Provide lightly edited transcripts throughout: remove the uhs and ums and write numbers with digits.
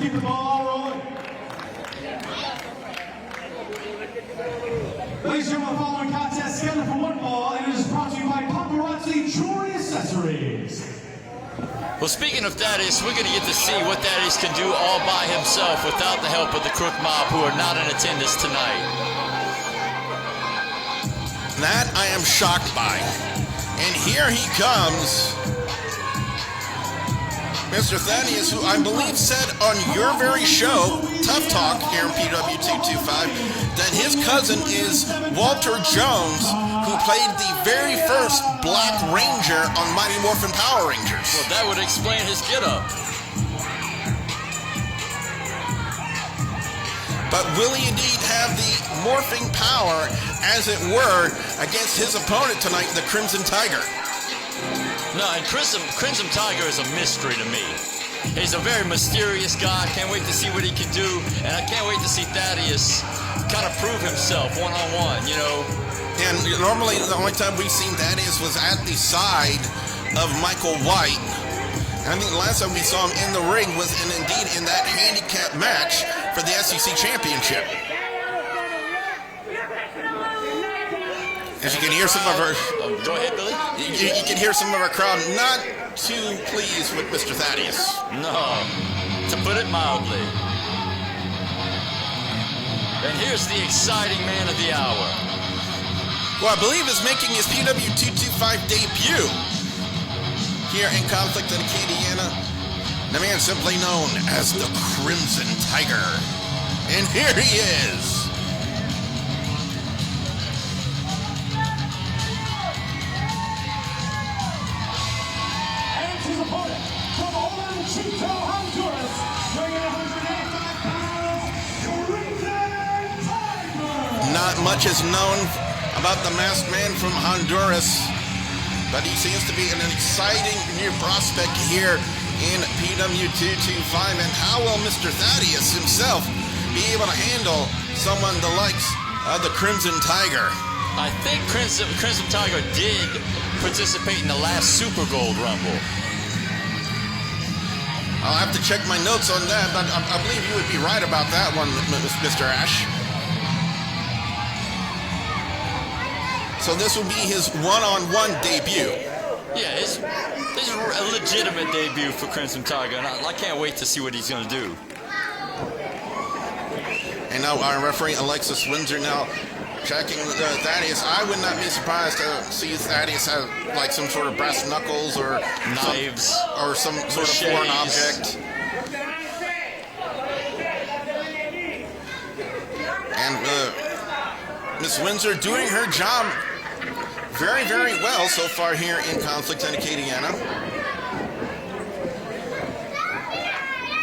keep the ball rolling. Ladies and gentlemen, the following contest scheduled for one ball, and it is brought to you by Paparazzi Jewelry Accessories. Well, speaking of Thaddeus, we're going to get to see what Thaddeus can do all by himself without the help of the Crook Mob, who are not in attendance tonight. That I am shocked by. And here he comes, Mr. Thaddeus, who I believe said on your very show, Tough Talk, here in PW225, that his cousin is Walter Jones, who played the very first Black Ranger on Mighty Morphin Power Rangers. Well, that would explain his get-up. But will he indeed have the morphing power, as it were, against his opponent tonight, the Crimson Tiger? No, and Crimson Tiger is a mystery to me. He's a very mysterious guy. I can't wait to see what he can do, and I can't wait to see Thaddeus kind of prove himself one-on-one, you know. And normally the only time we've seen Thaddeus was at the side of Michael White. And I think the last time we saw him in the ring was indeed in that handicap match for the SEC Championship. As you can hear some of our... Go ahead, Billy. You can hear some of our crowd not too pleased with Mr. Thaddeus. No, to put it mildly. And here's the exciting man of the hour. Well, I believe is making his PW225 debut here in Conflict at Acadiana. The man simply known as the Crimson Tiger. And here he is. And his opponent, from Olanchito, Honduras, weighing 185 pounds, Crimson Tiger. Not much is known about the masked man from Honduras, but he seems to be an exciting new prospect here in PW225. And how will Mr. Thaddeus himself be able to handle someone the likes of the Crimson Tiger? I think Crimson Tiger did participate in the last Super Gold Rumble. I'll have to check my notes on that, but I believe you would be right about that one, Mr. Ash. So this will be his one-on-one debut. Yeah, this is a legitimate debut for Crimson Tiger, and I can't wait to see what he's going to do. And now our referee, Alexis Windsor, now checking Thaddeus. I would not be surprised to see Thaddeus have like some sort of brass knuckles or knives or some sort of foreign object. And Miss Windsor doing her job very, very well so far here in Conflict at Acadiana.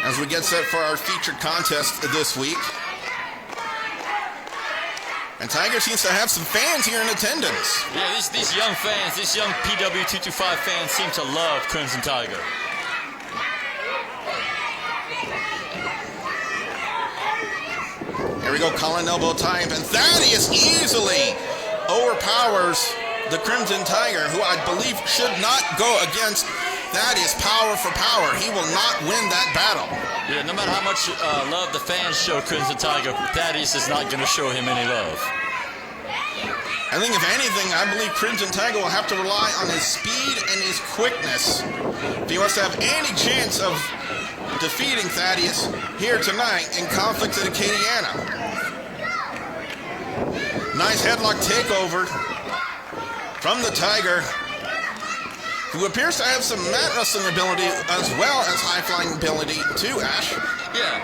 As we get set for our featured contest this week. And Tiger seems to have some fans here in attendance. Yeah, these young fans, these young PW225 fans seem to love Crimson Tiger. Here we go, Colin elbow time, and Thaddeus easily overpowers the Crimson Tiger, who I believe should not go against Thaddeus power for power. He will not win that battle. Yeah, no matter how much love the fans show Crimson Tiger, Thaddeus is not going to show him any love. I think if anything, I believe Crimson Tiger will have to rely on his speed and his quickness if he wants to have any chance of defeating Thaddeus here tonight in Conflict at Acadiana. Nice headlock takeover from the Tiger, who appears to have some mat wrestling ability as well as high-flying ability too, Ash. Yeah.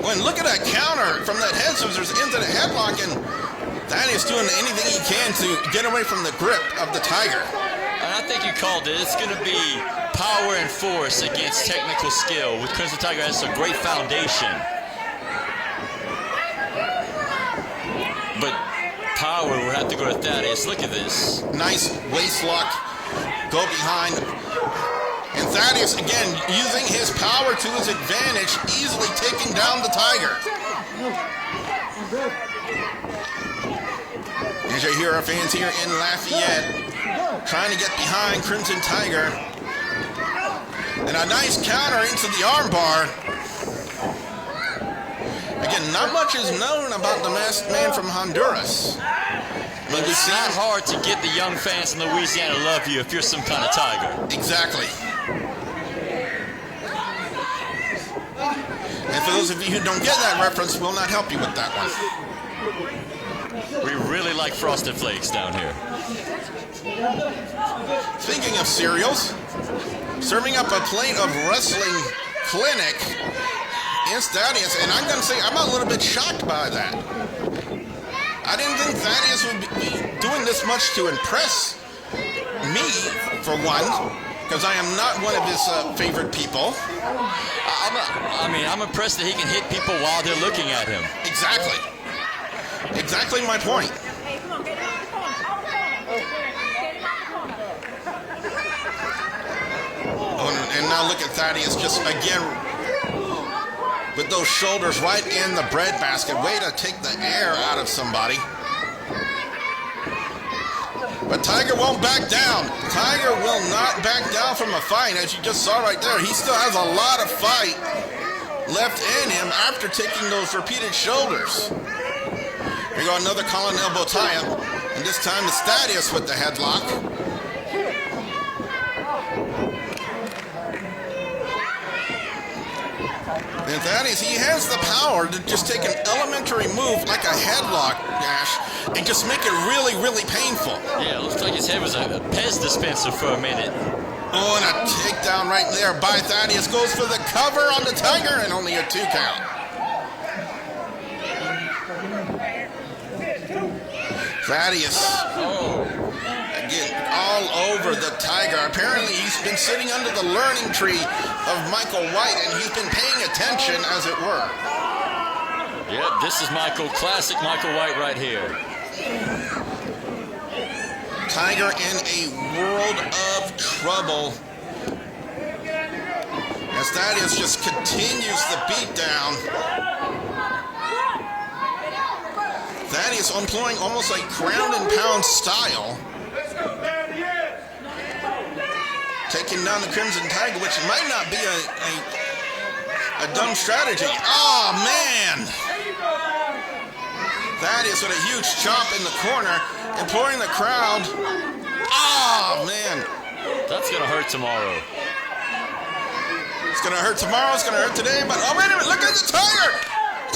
When look at that counter from that head scissors into the headlock, and Thaddeus doing anything he can to get away from the grip of the Tiger. And I think you called it. It's going to be power and force against technical skill. With Crimson Tiger has a great foundation. But power will have to go to Thaddeus. Look at this. Nice waist lock. Go behind. And Thaddeus, again, using his power to his advantage, easily taking down the Tiger. As you hear our fans here in Lafayette trying to get behind Crimson Tiger. And a nice counter into the armbar. Again, not much is known about the masked man from Honduras. I mean, It's not hard to get the young fans in Louisiana to love you if you're some kind of tiger. Exactly. And for those of you who don't get that reference, we'll not help you with that one. We really like Frosted Flakes down here. Speaking of cereals, serving up a plate of Wrestling Clinic is Thaddeus, and I'm going to say I'm a little bit shocked by that. I didn't think Thaddeus would be doing this much to impress me, for one, because I am not one of his favorite people. I'm impressed that he can hit people while they're looking at him. Exactly. Exactly my point. Oh, and now look at Thaddeus just again with those shoulders right in the breadbasket. Way to take the air out of somebody. But Tiger won't back down. Tiger will not back down from a fight, as you just saw right there. He still has a lot of fight left in him after taking those repeated shoulders. Here you go, another collar elbow tie-up. And this time it's Thaddeus with the headlock. And Thaddeus, he has the power to just take an elementary move like a headlock, Dash, and just make it really, really painful. Yeah, it looks like his head was a Pez dispenser for a minute. Oh, and a takedown right there by Thaddeus. Goes for the cover on the Tiger, and only a 2 count. Thaddeus, again, all over the Tiger. Apparently, he's been sitting under the learning tree of Michael White, and he's been paying attention, as it were. Yep, this is classic Michael White right here. Tiger in a world of trouble. As Thaddeus just continues the beatdown. Thaddeus employing almost like ground and pound style. Taking down the Crimson Tiger, which might not be a dumb strategy. Oh, man! Thaddeus with a huge chop in the corner, imploring the crowd. Oh, man! That's going to hurt tomorrow. It's going to hurt tomorrow, it's going to hurt today, but oh, wait a minute, look at the Tiger!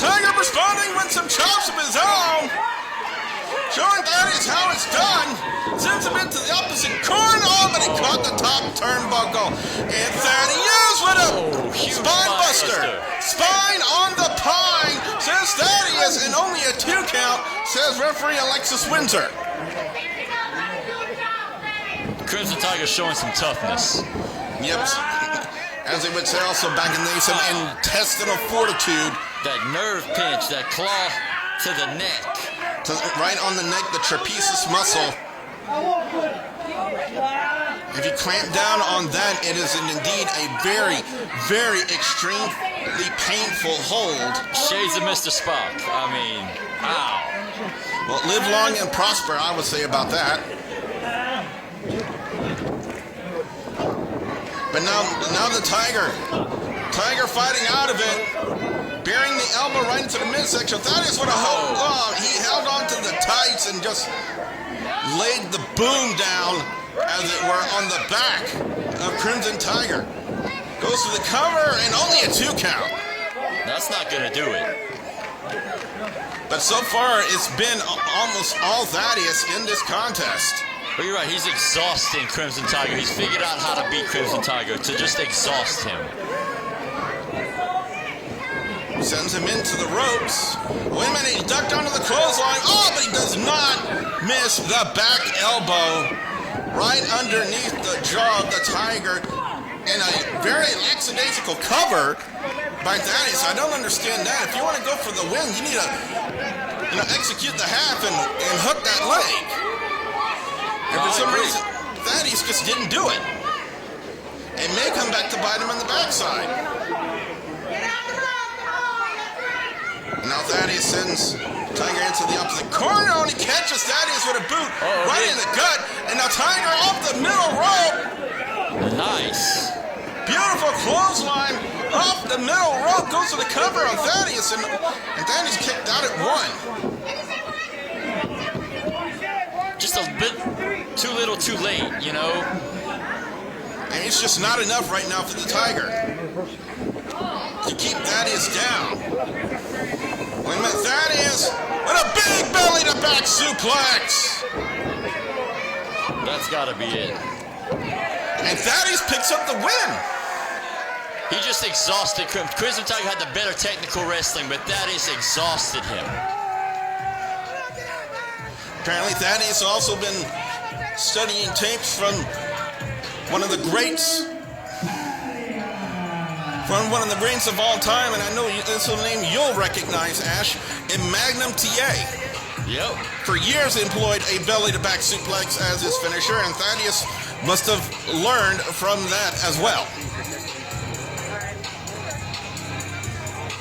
Tiger responding with some chops of his own. Showing Thaddeus how it's done. Sends him into the opposite corner. Oh, but he caught the top turnbuckle. And Thaddeus with a spine buster. Spine on the pine, says Thaddeus, and only a 2 count, says referee Alexis Windsor. Crimson Tiger showing some toughness. Yep. As they would say also back in the day, some intestinal fortitude. That nerve pinch, that claw to the neck. Right on the neck, the trapezius muscle. If you clamp down on that, it is indeed a very, very extremely painful hold. Shades of Mr. Spock. I mean, ow. Well, live long and prosper, I would say about that. But now the Tiger fighting out of it, bearing the elbow right into the midsection. Thaddeus would have held on. He held on to the tights and just laid the boom down, as it were, on the back of Crimson Tiger. Goes for the cover and only a 2 count. That's not going to do it. But so far, it's been almost all Thaddeus in this contest. But you're right, he's exhausting Crimson Tiger. He's figured out how to beat Crimson Tiger, to just exhaust him. Sends him into the ropes. Wait a minute, he ducked onto the clothesline. Oh, but he does not miss the back elbow right underneath the jaw of the Tiger. And a very lackadaisical cover by Thaddeus. I don't understand that. If you want to go for the win, you need to execute the half and hook that leg. And for some reason, Thaddeus just didn't do it. It may come back to bite him on the backside. Now Thaddeus sends Tiger into the opposite corner, and he catches Thaddeus with a boot right in the gut. And now Tiger off the middle rope. Nice. Beautiful the middle rope, goes to the cover on Thaddeus, and Thaddeus kicked out at 1. Just a bit too little too late, you know? And it's just not enough right now for the Tiger to keep Thaddeus down. Wait a minute, Thaddeus with a big belly-to-back suplex. That's gotta be it. And Thaddeus picks up the win. He just exhausted. Crimson Tiger had the better technical wrestling, but Thaddeus exhausted him. Apparently, Thaddeus also been studying tapes from one of the greats, of all time, and I know this is a name you'll recognize, Ash, in Magnum TA. Yep. For years employed a belly-to-back suplex as his finisher, and Thaddeus must have learned from that as well.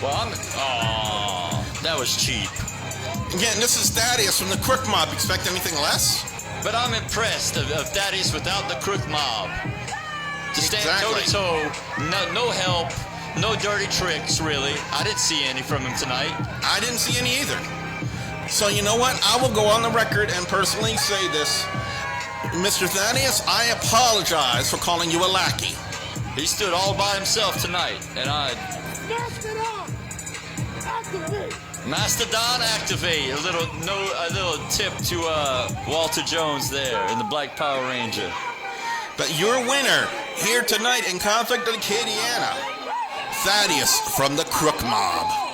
Well, that was cheap. Again, this is Thaddeus from the Crook Mob. Expect anything less? But I'm impressed of Thaddeus without the Crook Mob. To stand toe-to-toe, no help, no dirty tricks, really. I didn't see any from him tonight. I didn't see any either. So you know what? I will go on the record and personally say this. Mr. Thaddeus, I apologize for calling you a lackey. He stood all by himself tonight, and Mastodon activate. A little tip to Walter Jones there in the Black Power Ranger. But your winner here tonight in Conflict of Acadiana, Thaddeus from the Crook Mob.